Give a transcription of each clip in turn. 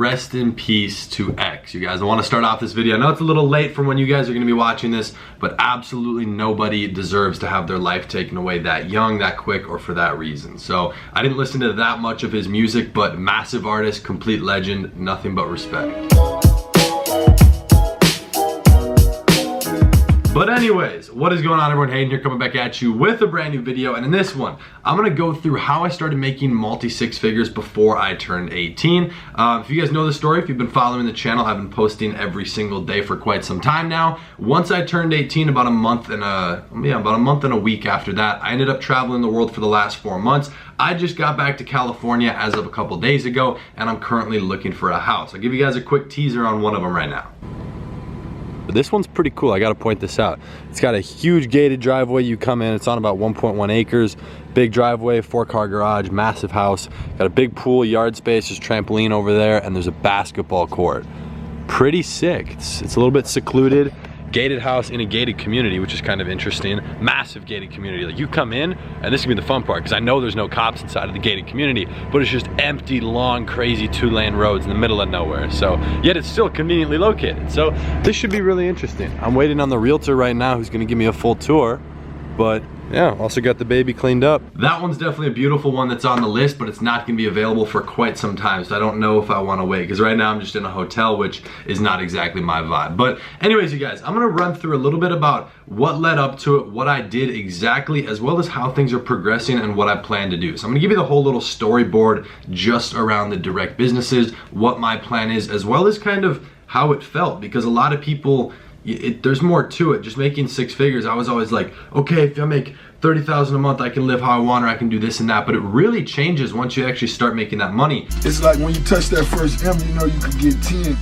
rest in peace to X. You guys, I want to start off this video. I know it's a little late from when you guys are going to be watching this, but absolutely nobody deserves to have their life taken away that young, that quick, or for that reason. So I didn't listen to that much of his music, but massive artist, complete legend, nothing but respect. But anyways, what is going on, everyone? Hayden here, coming back at you with a brand new video. And in this one, I'm gonna go through how I started making multi-six figures before I turned 18. If you guys know the story, if you've been following the channel, I've been posting every single day for quite some time now. Once I turned 18, about a month and a week after that, I ended up traveling the world for the last 4 months. I just got back to California as of a couple days ago, and I'm currently looking for a house. I'll give you guys a quick teaser on one of them right now. But this one's pretty cool. I gotta point this out. It's got a huge gated driveway. You come in, it's on about 1.1 acres. Big driveway, 4-car garage, massive house. Got a big pool, yard space, there's trampoline over there, and there's a basketball court. Pretty sick. It's a little bit secluded. Gated house in a gated community, which is kind of interesting. Massive gated community. Like, you come in, and this is gonna be the fun part, because I know there's no cops inside of the gated community, but it's just empty, long, crazy 2-lane roads in the middle of nowhere. So, yet it's still conveniently located. So, this should be really interesting. I'm waiting on the realtor right now who's gonna give me a full tour, but yeah, also got the baby cleaned up. That one's definitely a beautiful one that's on the list, but it's not gonna be available for quite some time, so I don't know if I wanna wait, because right now I'm just in a hotel, which is not exactly my vibe. But anyways, you guys, I'm gonna run through a little bit about what led up to it, what I did exactly, as well as how things are progressing and what I plan to do. So I'm gonna give you the whole little storyboard just around the direct businesses, what my plan is, as well as kind of how it felt, because a lot of people, there's more to it. Just making 6 figures, I was always like, okay, if I make 30,000 a month, I can live how I want, or I can do this and that. But it really changes once you actually start making that money. It's like when you touch that first M, you know you could get 10.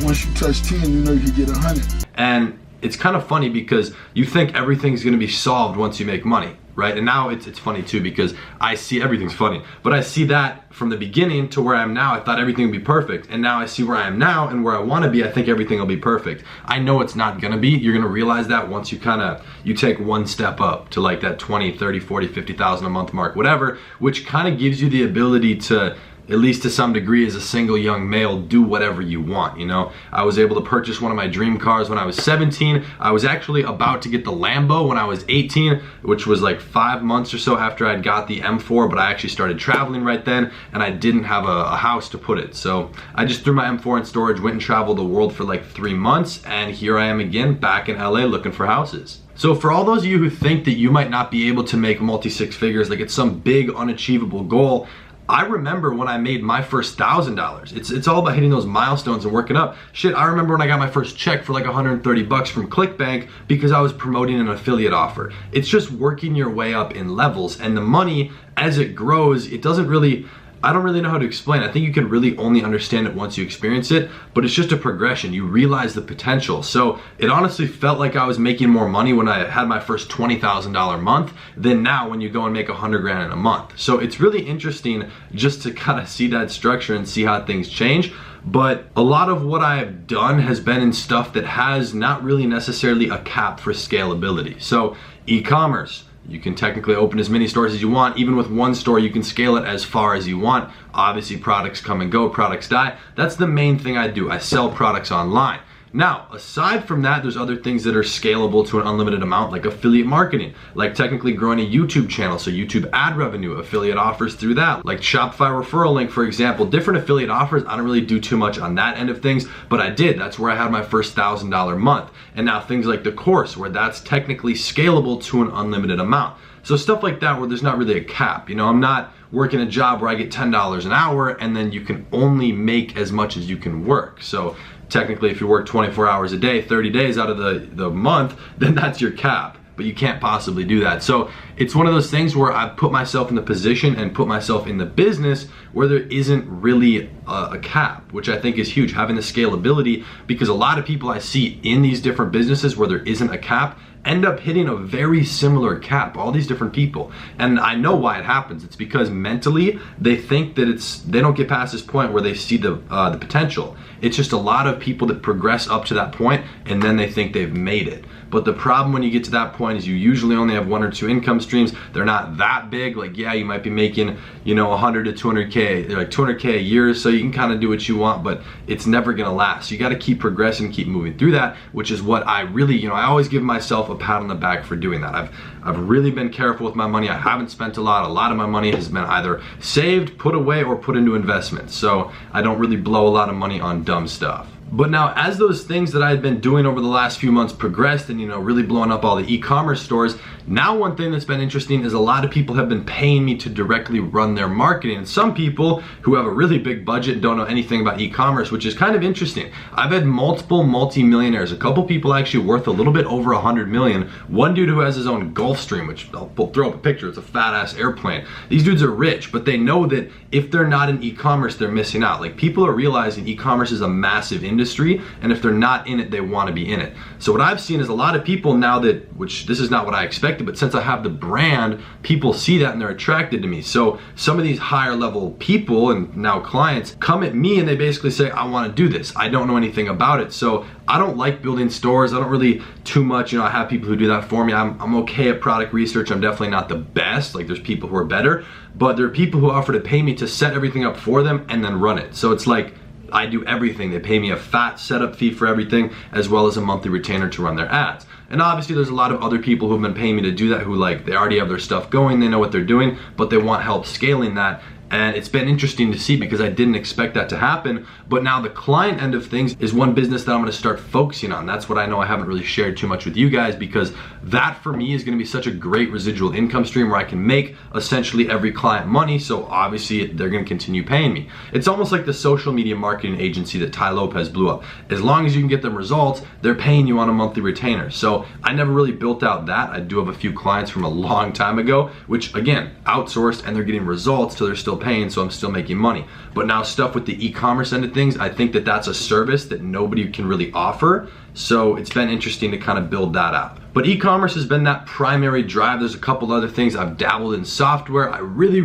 Once you touch 10, you know you could get 100. And it's kind of funny because you think everything's gonna be solved once you make money, right? And now it's funny too, because I see everything's funny, but I see that from the beginning to where I am now. I thought everything would be perfect, and now I see where I am now and where I want to be. I think everything will be perfect. I know it's not gonna be. You're gonna realize that once you take one step up to like that 20, 30, 40, 50,000 a month mark, whatever, which kind of gives you the ability to, at least to some degree, as a single young male, do whatever you want, you know? I was able to purchase one of my dream cars when I was 17. I was actually about to get the Lambo when I was 18, which was like 5 months or so after I'd got the M4, but I actually started traveling right then, and I didn't have a house to put it. So I just threw my M4 in storage, went and traveled the world for like 3 months, and here I am again, back in LA looking for houses. So for all those of you who think that you might not be able to make multi-6 figures, like it's some big unachievable goal, I remember when I made my first $1,000. It's all about hitting those milestones and working up. Shit, I remember when I got my first check for like 130 bucks from ClickBank because I was promoting an affiliate offer. It's just working your way up in levels, and the money, as it grows, it doesn't really, I don't really know how to explain. I think you can really only understand it once you experience it, but it's just a progression. You realize the potential. So it honestly felt like I was making more money when I had my first $20,000 month than now when you go and make 100 grand in a month. So it's really interesting just to kind of see that structure and see how things change. But a lot of what I've done has been in stuff that has not really necessarily a cap for scalability. So e-commerce, you can technically open as many stores as you want. Even with one store, you can scale it as far as you want. Obviously, products come and go, products die. That's the main thing I do. I sell products online. Now, aside from that, there's other things that are scalable to an unlimited amount, like affiliate marketing, like technically growing a YouTube channel, so YouTube ad revenue, affiliate offers through that, like Shopify referral link, for example. Different affiliate offers, I don't really do too much on that end of things, but I did. That's where I had my first $1,000 month. And now things like the course, where that's technically scalable to an unlimited amount. So stuff like that where there's not really a cap. You know, I'm not working a job where I get $10 an hour and then you can only make as much as you can work. So technically, if you work 24 hours a day, 30 days out of the month, then that's your cap. But you can't possibly do that. So it's one of those things where I've put myself in the position and put myself in the business where there isn't really a cap, which I think is huge, having the scalability, because a lot of people I see in these different businesses where there isn't a cap end up hitting a very similar cap, all these different people. And I know why it happens. It's because mentally they think that they don't get past this point where they see the potential. It's just a lot of people that progress up to that point and then they think they've made it. But the problem when you get to that point is you usually only have 1 or 2 income streams. They're not that big. Like, yeah, you might be making, you know, 100 to 200K, like 200K a year, so you can kind of do what you want, but it's never gonna last. So you gotta keep progressing, keep moving through that, which is what I really, you know, I always give myself a pat on the back for doing that. I've really been careful with my money. I haven't spent a lot. A lot of my money has been either saved, put away, or put into investments. So I don't really blow a lot of money on dumb stuff. But now, as those things that I had been doing over the last few months progressed and, you know, really blowing up all the e-commerce stores, now one thing that's been interesting is a lot of people have been paying me to directly run their marketing. And some people who have a really big budget and don't know anything about e-commerce, which is kind of interesting. I've had multiple multi-millionaires, a couple people actually worth a little bit over 100 million. One dude who has his own Gulfstream, which I'll throw up a picture, it's a fat ass airplane. These dudes are rich, but they know that if they're not in e-commerce, they're missing out. Like, people are realizing e-commerce is a massive industry, and if they're not in it, they want to be in it. So what I've seen is a lot of people now that, which this is not what I expected, but since I have the brand, people see that and they're attracted to me. So some of these higher level people and now clients come at me and they basically say, I want to do this. I don't know anything about it. So I don't like building stores. I don't really too much, you know, I have people who do that for me. I'm okay at product research. I'm definitely not the best. Like, there's people who are better, but there are people who offer to pay me to set everything up for them and then run it. So it's like, I do everything. They pay me a fat setup fee for everything, as well as a monthly retainer to run their ads. And obviously there's a lot of other people who've been paying me to do that who, like, they already have their stuff going, they know what they're doing, but they want help scaling that. And it's been interesting to see because I didn't expect that to happen. But now the client end of things is one business that I'm gonna start focusing on. That's what I know I haven't really shared too much with you guys, because that for me is gonna be such a great residual income stream where I can make essentially every client money. So obviously they're gonna continue paying me. It's almost like the social media marketing agency that Tai Lopez blew up. As long as you can get them results, they're paying you on a monthly retainer. So I never really built out that. I do have a few clients from a long time ago, which again, outsourced, and they're getting results, so they're still paying, so I'm still making money. But now stuff with the e-commerce end of things, I think that that's a service that nobody can really offer. So it's been interesting to kind of build that out. But e-commerce has been that primary drive. There's a couple other things. I've dabbled in software. I really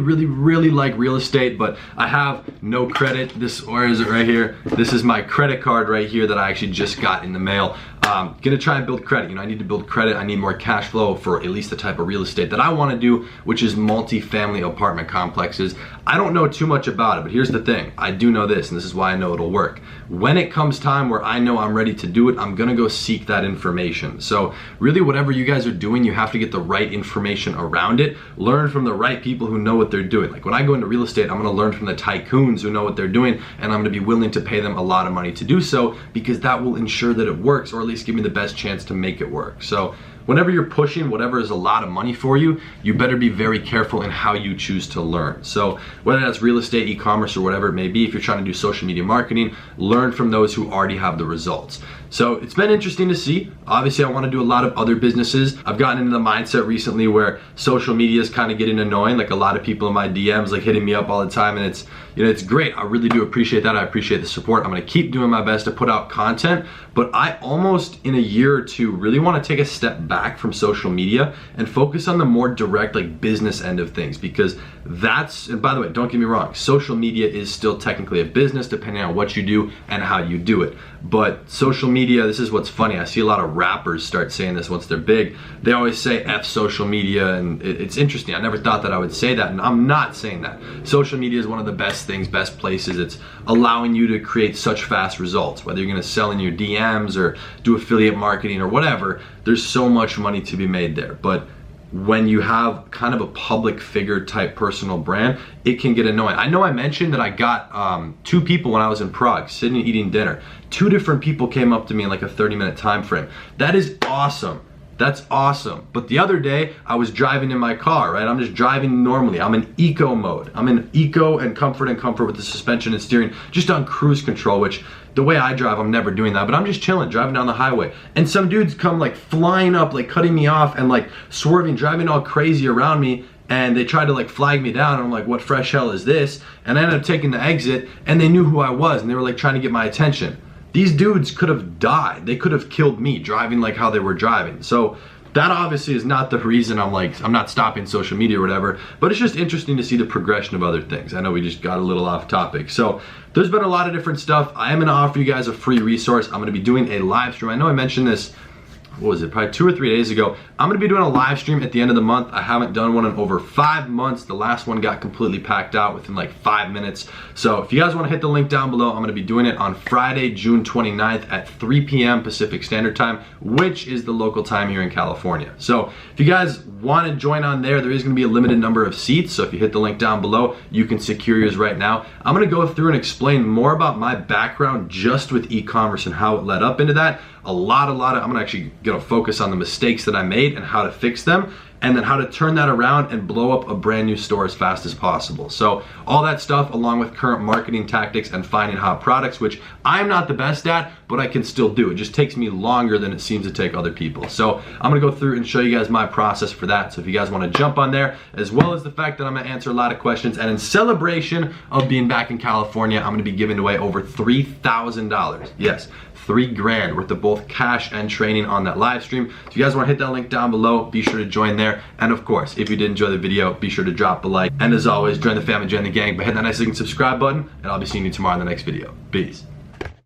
like real estate, but I have no credit. Where is it right here? This is my credit card right here that I actually just got in the mail. Gonna try and build credit. You know, I need to build credit. I need more cash flow for at least the type of real estate that I want to do, which is multi-family apartment complexes. I don't know too much about it, but here's the thing. I do know this, and this is why I know it'll work. When it comes time where I know I'm ready to do it, I'm gonna go seek that information. So really, whatever you guys are doing, you have to get the right information around it. Learn from the right people who know what they're doing. Like, when I go into real estate, I'm gonna learn from the tycoons who know what they're doing, and I'm gonna be willing to pay them a lot of money to do so, because that will ensure that it works, or at least give me the best chance to make it work. So whenever you're pushing whatever is a lot of money for you, you better be very careful in how you choose to learn. So whether that's real estate, e-commerce, or whatever it may be, if you're trying to do social media marketing, learn from those who already have the results. So it's been interesting to see. Obviously, I want to do a lot of other businesses. I've gotten into the mindset recently where social media is kind of getting annoying. Like, a lot of people in my DMs like hitting me up all the time, and it's, you know, it's great. I really do appreciate that. I appreciate the support. I'm gonna keep doing my best to put out content, but I almost in a year or two really want to take a step back from social media and focus on the more direct, like, business end of things, because that's, and by the way, don't get me wrong, social media is still technically a business depending on what you do and how you do it. But social media, this is what's funny. I see a lot of rappers start saying this once they're big. They always say F social media, and it's interesting. I never thought that I would say that, and I'm not saying that. Social media is one of the best things, best places. It's allowing you to create such fast results. Whether you're gonna sell in your DMs or do affiliate marketing or whatever, there's so much money to be made there. But when you have kind of a public figure type personal brand, it can get annoying. I know I mentioned that I got 2 people when I was in Prague sitting and eating dinner. 2 different people came up to me in like a 30-minute time frame. That is awesome. That's awesome. But the other day, I was driving in my car, right? I'm just driving normally. I'm in eco mode. I'm in eco and comfort with the suspension and steering, just on cruise control, which the way I drive, I'm never doing that, but I'm just chilling, driving down the highway. And some dudes come like flying up, like cutting me off and like swerving, driving all crazy around me. And they tried to like flag me down, and I'm like, what fresh hell is this? And I ended up taking the exit, and they knew who I was, and they were like trying to get my attention. These dudes could have died. They could have killed me driving like how they were driving. So that obviously is not the reason I'm not stopping social media or whatever, but it's just interesting to see the progression of other things. I know we just got a little off topic. So there's been a lot of different stuff. I am gonna offer you guys a free resource. I'm gonna be doing a live stream. I know I mentioned this what was it, probably 2 or 3 days ago. I'm gonna be doing a live stream at the end of the month. I haven't done one in over 5 months. The last one got completely packed out within like 5 minutes. So if you guys wanna hit the link down below, I'm gonna be doing it on Friday, June 29th at 3 p.m. Pacific Standard Time, which is the local time here in California. So if you guys wanna join on there is gonna be a limited number of seats. So if you hit the link down below, you can secure yours right now. I'm gonna go through and explain more about my background just with e-commerce and how it led up into that. I'm actually gonna focus on the mistakes that I made and how to fix them, and then how to turn that around and blow up a brand new store as fast as possible. So all that stuff along with current marketing tactics and finding hot products, which I'm not the best at, but I can still do. It just takes me longer than it seems to take other people. So I'm gonna go through and show you guys my process for that. So if you guys wanna jump on there, as well as the fact that I'm gonna answer a lot of questions, and in celebration of being back in California, I'm gonna be giving away over $3,000. Yes, $3,000 worth of both cash and training on that live stream. If you guys want to hit that link down below, be sure to join there. And of course, if you did enjoy the video, be sure to drop a like. And as always, join the family, join the gang by hitting that nice looking subscribe button, and I'll be seeing you tomorrow in the next video. Peace.